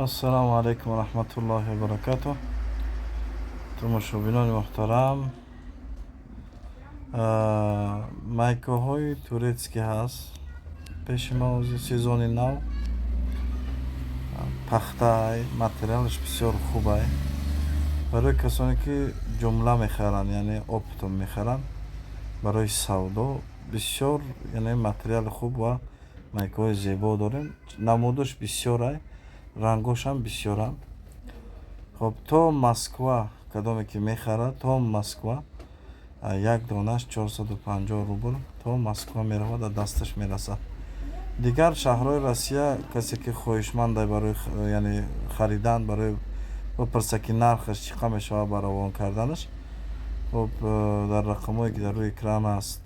السلام عليكم ورحمة الله وبركاته. تماشاگینان محترم، майкаҳои турецкӣ ҳаст пеши мо. ози сезони нав пахтаи материалаш бисёр хубай. барои касоне ки ҷумла мехаранд, яъне оптом мехаранд барои савдо, бисёр яъне материали хуб ва майкаҳои зебо дорем. намудаш бисёрай, рангошам бисёранд. хоб то Москва кадоме ки мехарад, то Москва як донаш 450 рубл то Москва меравад, дасташ мерасад. дигар шаҳрҳои Россия касе ки хоҳишманда барои яъне харидан, барои бипурса ки нархаш чӣ қадр мешавад ба равон карданаш, хоб дар рақамҳое ки дар рӯи экран аст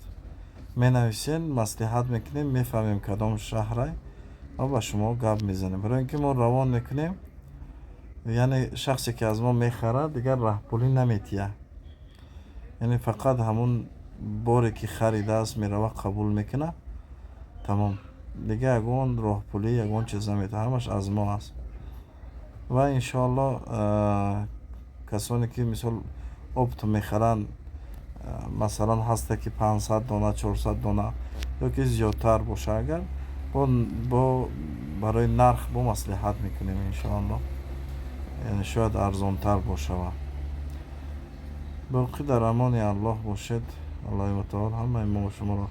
менависен, маслиҳат мекунем, мефаҳмем кадом шаҳрай ва ба шумо гап мезанем. барои ин ки мо равон мекунем, яъне шахсе ки аз мо мехарад дигар раҳпулӣ наметия, яъне фақат ҳамун боре ки харидааст мерава қабул мекуна, тамом. дига ягон роҳпулӣ, ягон чиз наметия, ҳамаш аз мо аст. ва иншоаллоҳ касоне ки мисол опт мехаранд, масалан ҳаста ки 500 дона 400 дона ёки зиёдтар боша, агар бо барои нарх бо маслиҳат мекунем иншоаллоҳ, яъне шояд арзонтар бошава. боқӣ дар амони аллоҳ бошед. аллоҳи мутаол ҳамаи мо шуморо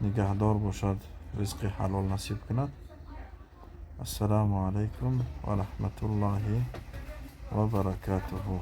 нигаҳдор бошад, ризқи ҳалол насиб кунад. ассалому алайкум ва раҳматуллоҳи ва баракатуҳу.